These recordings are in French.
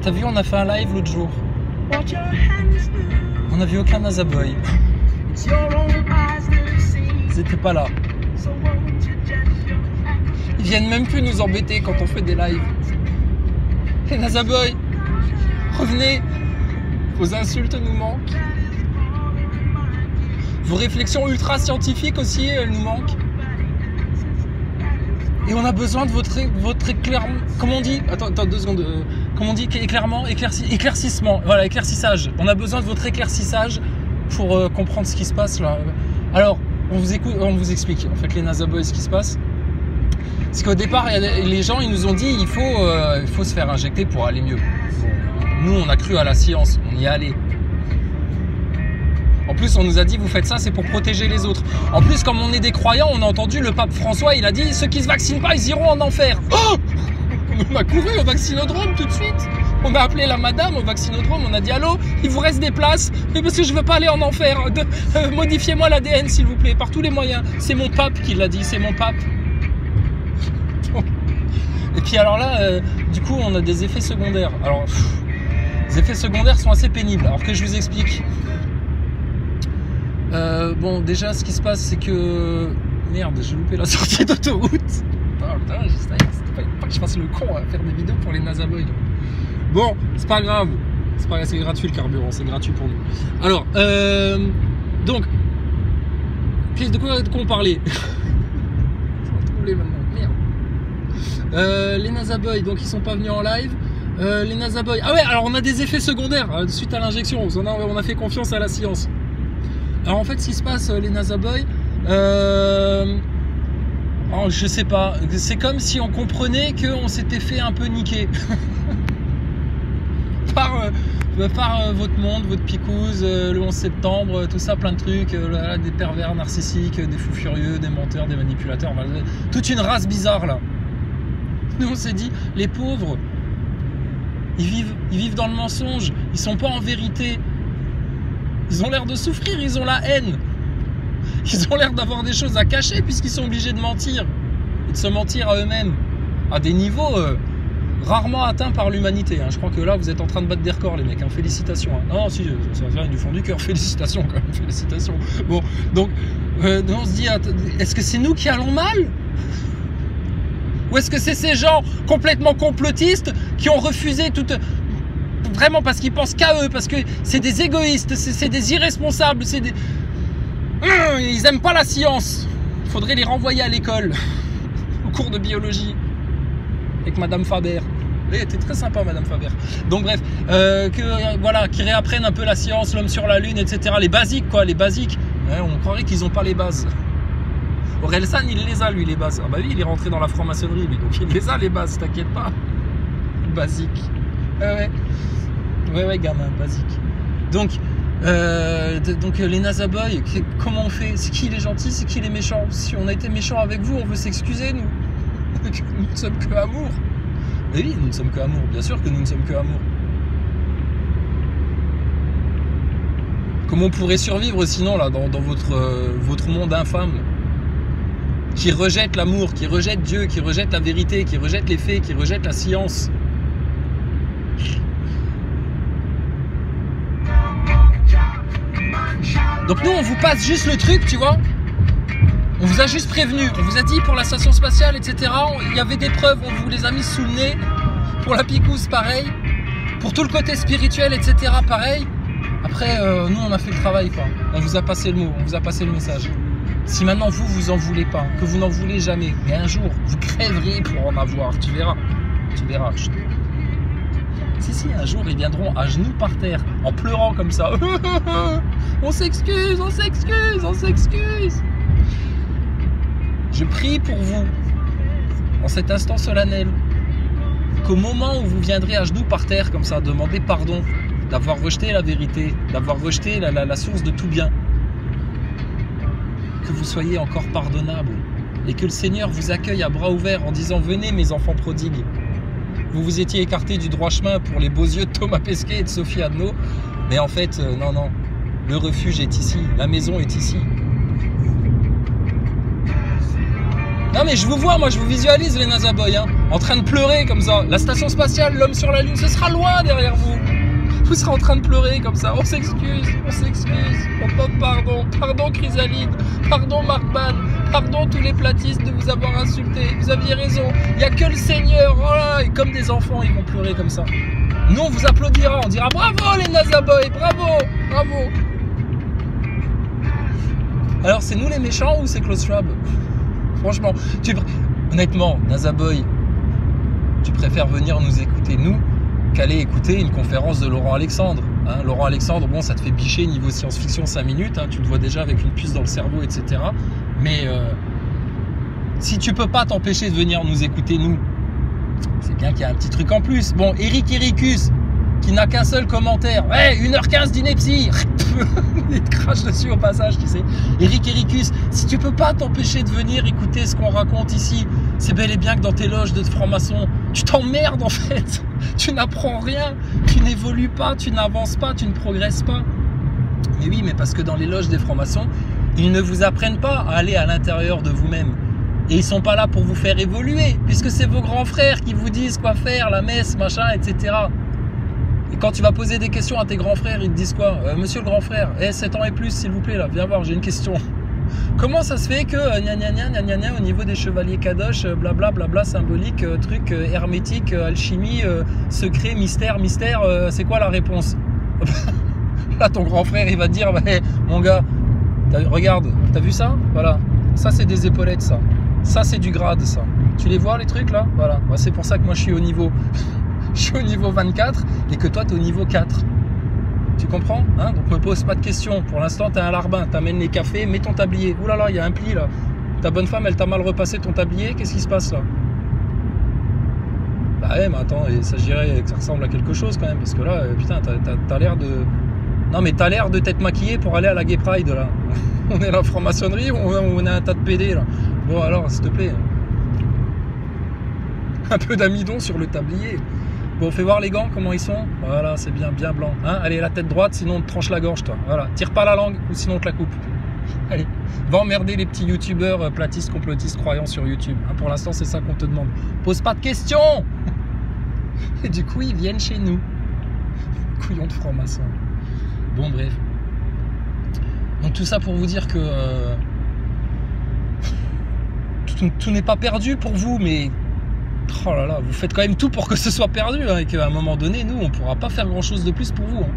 T'as vu, on a fait un live l'autre jour. On n'a vu aucun Nazaboy. Ils étaient pas là. Ils viennent même plus nous embêter quand on fait des lives. Les Nazaboy, revenez. Vos insultes nous manquent. Vos réflexions ultra scientifiques aussi, elles nous manquent. Et on a besoin de votre éclairement. Comment on dit? Attends 2 secondes. Comment on dit? Éclairement, éclaircissement. Voilà, éclaircissage. On a besoin de votre éclaircissage pour comprendre ce qui se passe là. Alors, on vous explique. En fait, les Nazaboys, ce qui se passe. C'est qu'au départ, les gens, ils nous ont dit il faut se faire injecter pour aller mieux. Nous, on a cru à la science. On y est allé. En plus, on nous a dit, vous faites ça, c'est pour protéger les autres. En plus, comme on est des croyants, on a entendu le pape François, il a dit, ceux qui se vaccinent pas, ils iront en enfer. Oh, on a couru au vaccinodrome tout de suite. On a appelé la madame au vaccinodrome, on a dit, allô, il vous reste des places, mais parce que je veux pas aller en enfer. Modifiez-moi l'ADN, s'il vous plaît, par tous les moyens. C'est mon pape qui l'a dit, c'est mon pape. Et puis alors là, du coup, on a des effets secondaires. Alors, les effets secondaires sont assez pénibles. Alors que je vous explique. Bon, déjà, ce qui se passe, c'est que... Merde, j'ai loupé la sortie d'autoroute. Putain, c'était pas que je fasse le con à faire des vidéos pour les Nazaboys. Bon, c'est pas grave. C'est gratuit le carburant, c'est gratuit pour nous. Alors, donc... De quoi on parlait? Je vais retrouver maintenant, merde. Les Nazaboys, donc ils sont pas venus en live. Les Nazaboys... Ah ouais, alors on a des effets secondaires suite à l'injection. On a fait confiance à la science. Alors en fait, ce qui se passe, les Nazaboys, oh, je sais pas, c'est comme si on comprenait qu'on s'était fait un peu niquer par votre monde, votre picouse, le 11 septembre, tout ça, plein de trucs, là, des pervers narcissiques, des fous furieux, des menteurs, des manipulateurs, toute une race bizarre là. Nous on s'est dit, les pauvres, ils vivent dans le mensonge, ils sont pas en vérité. Ils ont l'air de souffrir, ils ont la haine. Ils ont l'air d'avoir des choses à cacher puisqu'ils sont obligés de mentir. Et de se mentir à eux-mêmes. À des niveaux rarement atteints par l'humanité. Je crois que là, vous êtes en train de battre des records, les mecs. Félicitations. Non, si, ça vient du fond du cœur. Félicitations, quand même. Félicitations. Bon, donc, on se dit, est-ce que c'est nous qui allons mal? Ou est-ce que c'est ces gens complètement complotistes qui ont refusé toute... Vraiment parce qu'ils pensent qu'à eux, parce que c'est des égoïstes, c'est des irresponsables, c'est des... Ils aiment pas la science. Il faudrait les renvoyer à l'école, au cours de biologie, avec Madame Faber. Elle était très sympa, Madame Faber. Donc bref, voilà, qu'ils réapprennent un peu la science, l'homme sur la lune, etc. Les basiques, quoi, les basiques. Ouais, on croirait qu'ils n'ont pas les bases. Orelsan, il les a, lui, les bases. Ah bah oui, il est rentré dans la franc-maçonnerie, lui, donc il les a, les bases, t'inquiète pas. Basique. Ouais, gamin, basique. Donc les Nazaboys, comment on fait? C'est qui les gentils, c'est qui les méchants? Si on a été méchants avec vous, on veut s'excuser, nous. Nous ne sommes que amour. Et oui, nous ne sommes que amour. Bien sûr que nous ne sommes que amour. Comment on pourrait survivre sinon là dans votre monde infâme qui rejette l'amour, qui rejette Dieu, qui rejette la vérité, qui rejette les faits, qui rejette la science? Donc nous on vous passe juste le truc, tu vois. On vous a juste prévenu, on vous a dit pour la station spatiale, etc. Il y avait des preuves, on vous les a mis sous le nez. Pour la picouse, pareil. Pour tout le côté spirituel, etc. pareil. Après, nous on a fait le travail, quoi. On vous a passé le mot, on vous a passé le message. Si maintenant vous en voulez pas, que vous n'en voulez jamais, mais un jour vous crèverez pour en avoir, tu verras. Tu verras. Si, un jour ils viendront à genoux par terre, en pleurant comme ça. On s'excuse, on s'excuse, on s'excuse. Je prie pour vous, en cet instant solennel, qu'au moment où vous viendrez à genoux par terre comme ça, demander pardon, d'avoir rejeté la vérité, d'avoir rejeté la source de tout bien, que vous soyez encore pardonnable et que le Seigneur vous accueille à bras ouverts en disant « Venez mes enfants prodigues ». Vous vous étiez écartés du droit chemin pour les beaux yeux de Thomas Pesquet et de Sophie Adno. Mais en fait, non. Le refuge est ici. La maison est ici. Non mais je vous vois, moi je vous visualise les NASA Boys, hein, en train de pleurer comme ça. La station spatiale, l'homme sur la Lune, ce sera loin derrière vous. Vous serez en train de pleurer comme ça. On s'excuse, on s'excuse. On demande pardon. Pardon Chrysalide. Pardon Markman. Pardon tous les platistes de vous avoir insulté. Vous aviez raison. Il n'y a que le Seigneur. Oh là, et comme des enfants, ils vont pleurer comme ça. Nous, on vous applaudira. On dira bravo les NASA Boys. Bravo. Bravo. Alors, c'est nous les méchants ou c'est Klaus Schwab? Franchement, honnêtement, NASA Boy, tu préfères venir nous écouter, nous, qu'aller écouter une conférence de Laurent Alexandre. Hein, Laurent Alexandre, bon, ça te fait bicher niveau science-fiction 5 minutes, hein, tu le vois déjà avec une puce dans le cerveau, etc. Mais si tu peux pas t'empêcher de venir nous écouter, nous, c'est bien qu'il y a un petit truc en plus. Bon, Eric Ericus, qui n'a qu'un seul commentaire. Ouais, 1h15 d'ineptie. Il te crache dessus au passage, tu sais. Eric Ericus, si tu peux pas t'empêcher de venir écouter ce qu'on raconte ici, c'est bel et bien que dans tes loges de francs-maçons, tu t'emmerdes en fait. Tu n'apprends rien, tu n'évolues pas, tu n'avances pas, tu ne progresses pas. Mais oui, mais parce que dans les loges des francs-maçons, ils ne vous apprennent pas à aller à l'intérieur de vous-même. Et ils sont pas là pour vous faire évoluer, puisque c'est vos grands frères qui vous disent quoi faire, la messe, machin, etc. Et quand tu vas poser des questions à tes grands frères, ils te disent quoi? Monsieur le grand frère, 7 ans et plus, s'il vous plaît, là, viens voir, j'ai une question. Comment ça se fait que au niveau des chevaliers Kadosh, blabla, blabla, symbolique, truc hermétique, alchimie, secret, mystère, c'est quoi la réponse? Là, ton grand frère, il va te dire, hey, mon gars, regarde, t'as vu ça? Voilà, ça c'est des épaulettes, ça. Ça c'est du grade, ça. Tu les vois les trucs là? Voilà, c'est pour ça que moi je suis au niveau... Je suis au niveau 24 et que toi tu es au niveau 4. Tu comprends, hein? Donc me pose pas de questions. Pour l'instant tu es un larbin, t'amènes les cafés, mets ton tablier. Ouh là là, il y a un pli là. Ta bonne femme elle t'a mal repassé ton tablier, qu'est-ce qui se passe là? Bah ouais mais attends, il s'agirait que ça ressemble à quelque chose quand même. Parce que là, putain, t'as l'air de... Non mais t'as l'air de t'être maquillé pour aller à la Gay Pride là. On est la franc-maçonnerie ou on est un tas de PD là? Bon alors, s'il te plaît. Un peu d'amidon sur le tablier. Bon, fais voir les gants, comment ils sont. Voilà, c'est bien, bien blanc. Hein, allez, la tête droite, sinon on te tranche la gorge, toi. Voilà, tire pas la langue, ou sinon on te la coupe. Allez, va emmerder les petits youtubeurs platistes, complotistes, croyants sur YouTube. Hein, pour l'instant, c'est ça qu'on te demande. Pose pas de questions. Et du coup, ils viennent chez nous. Couillons de francs-maçons. Bon, bref. Donc tout ça pour vous dire que... tout n'est pas perdu pour vous, mais... Oh là là, vous faites quand même tout pour que ce soit perdu, hein, et qu'à un moment donné, nous, on ne pourra pas faire grand-chose de plus pour vous. Hein.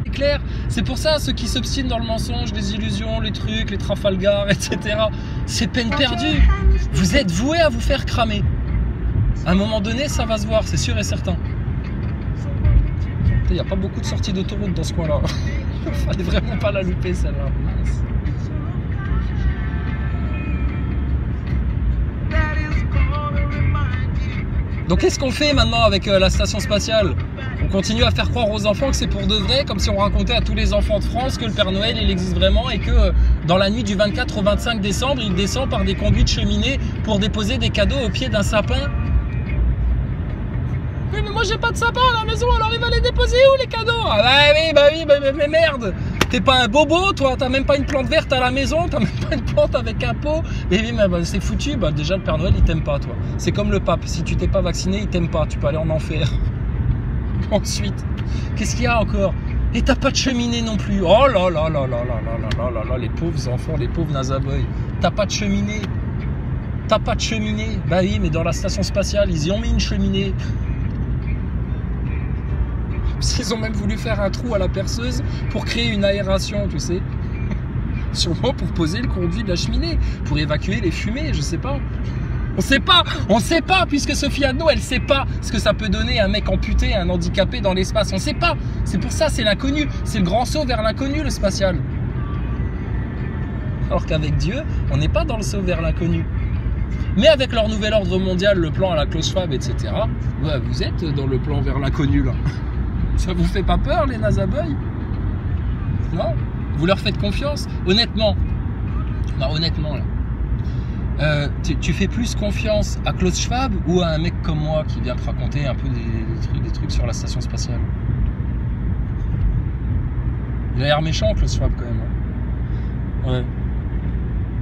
C'est clair, c'est pour ça, ceux qui s'obstinent dans le mensonge, les illusions, les trucs, les Trafalgar, etc., c'est peine perdue. Vous êtes voués à vous faire cramer. À un moment donné, ça va se voir, c'est sûr et certain. Il n'y a pas beaucoup de sorties d'autoroute dans ce coin-là. Il fallait vraiment pas la louper, celle-là. Mince. Donc qu'est-ce qu'on fait maintenant avec la station spatiale? On continue à faire croire aux enfants que c'est pour de vrai, comme si on racontait à tous les enfants de France que le Père Noël, il existe vraiment et que dans la nuit du 24 au 25 décembre, il descend par des conduits de cheminée pour déposer des cadeaux au pied d'un sapin. Oui mais moi j'ai pas de sapin à la maison, alors il va les déposer où les cadeaux? Ah bah oui, mais merde. T'es pas un bobo toi, t'as même pas une plante verte à la maison, t'as même pas une plante avec un pot. Mais oui mais bah, c'est foutu, bah déjà le Père Noël il t'aime pas toi. C'est comme le pape, si tu t'es pas vacciné il t'aime pas, tu peux aller en enfer. Ensuite, qu'est-ce qu'il y a encore? Et t'as pas de cheminée non plus. Oh là là là là là là là là là, les pauvres enfants, les pauvres NASA Boys. T'as pas de cheminée. T'as pas de cheminée. Bah oui mais dans la station spatiale ils y ont mis une cheminée. Ils ont même voulu faire un trou à la perceuse pour créer une aération, tu sais. Sûrement pour poser le conduit de la cheminée, pour évacuer les fumées, je sais pas. On sait pas, puisque Sophie Adno, elle sait pas ce que ça peut donner un mec amputé, un handicapé dans l'espace. On sait pas. C'est pour ça, c'est l'inconnu. C'est le grand saut vers l'inconnu, le spatial. Alors qu'avec Dieu, on n'est pas dans le saut vers l'inconnu. Mais avec leur nouvel ordre mondial, le plan à la Klaus Schwab, etc., bah, vous êtes dans le plan vers l'inconnu, là. Ça vous fait pas peur les NASA Boys? Non? Vous leur faites confiance? Honnêtement, non, honnêtement là, tu fais plus confiance à Klaus Schwab ou à un mec comme moi qui vient te raconter un peu des trucs sur la station spatiale. Il a l'air méchant, Klaus Schwab, quand même. Hein. Ouais.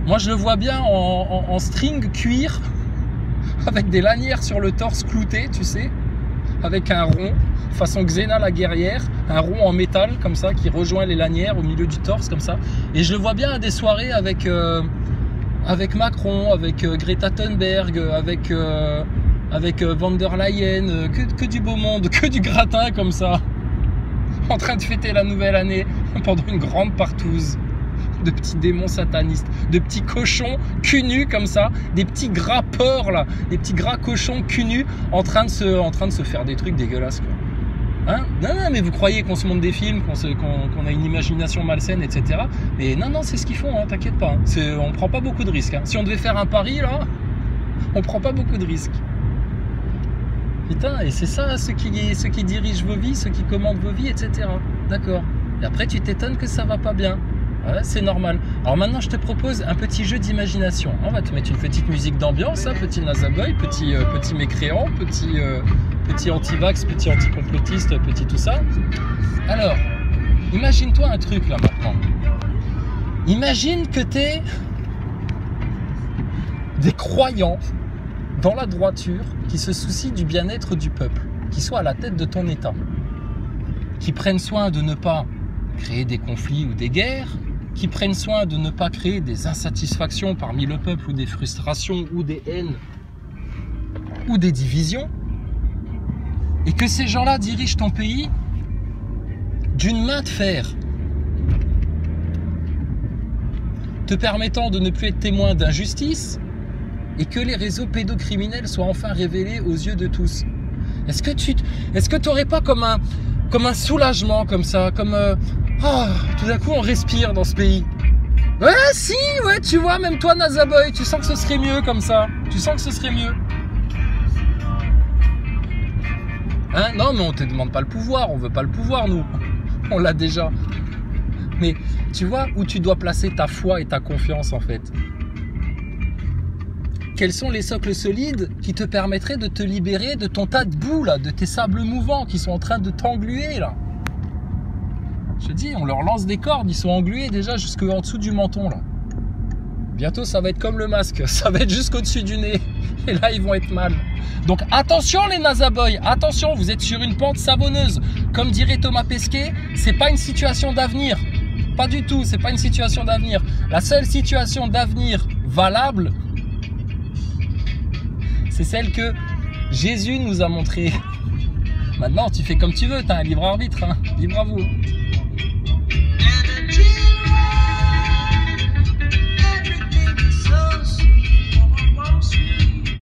Moi, je le vois bien en string cuir, avec des lanières sur le torse clouté, tu sais, avec un rond, façon Xena la guerrière, un rond en métal, comme ça, qui rejoint les lanières au milieu du torse, comme ça. Et je le vois bien à des soirées avec Macron, avec Greta Thunberg, avec von der Leyen, que du beau monde, que du gratin, comme ça, en train de fêter la nouvelle année pendant une grande partouze de petits démons satanistes, de petits cochons cul nus comme ça, des petits gras porcs là, des petits gras cochons cul nus en train de se faire des trucs dégueulasses, quoi. Hein? Non, mais vous croyez qu'on se montre des films, qu'on a une imagination malsaine, etc. Mais non, c'est ce qu'ils font, hein, t'inquiète pas. Hein. On prend pas beaucoup de risques. Hein. Si on devait faire un pari là, on prend pas beaucoup de risques. Putain, et c'est ça, ceux qui dirigent vos vies, ceux qui commandent vos vies, etc. D'accord. Et après, tu t'étonnes que ça va pas bien. Ouais, c'est normal. Alors maintenant, je te propose un petit jeu d'imagination. On va te mettre une petite musique d'ambiance, hein, petit Nazaboy, petit mécréant, petit anti-vax, petit anti-complotiste, petit tout ça. Alors, imagine-toi un truc là maintenant. Imagine que t'es des croyants dans la droiture qui se soucient du bien-être du peuple, qui soient à la tête de ton État, qui prennent soin de ne pas créer des conflits ou des guerres, qui prennent soin de ne pas créer des insatisfactions parmi le peuple ou des frustrations ou des haines ou des divisions, et que ces gens-là dirigent ton pays d'une main de fer, te permettant de ne plus être témoin d'injustice et que les réseaux pédocriminels soient enfin révélés aux yeux de tous. Est-ce que tu n'aurais pas comme un soulagement comme ça, comme tout d'un coup on respire dans ce pays. Ouais, si, ouais, tu vois, même toi Nazaboy, tu sens que ce serait mieux comme ça. Tu sens que ce serait mieux. Hein? Non, mais on te demande pas le pouvoir, on veut pas le pouvoir, nous. On l'a déjà. Mais tu vois où tu dois placer ta foi et ta confiance, en fait. Quels sont les socles solides qui te permettraient de te libérer de ton tas de boue, là, de tes sables mouvants qui sont en train de t'engluer, là. Je te dis, on leur lance des cordes, ils sont englués déjà jusqu'en dessous du menton, là. Bientôt, ça va être comme le masque, ça va être jusqu'au-dessus du nez. Et là, ils vont être mal. Donc, attention les Nazaboys, attention, vous êtes sur une pente savonneuse. Comme dirait Thomas Pesquet, c'est pas une situation d'avenir. Pas du tout, c'est pas une situation d'avenir. La seule situation d'avenir valable, c'est celle que Jésus nous a montrée. Maintenant, tu fais comme tu veux, t'as un libre arbitre, hein. Libre à vous.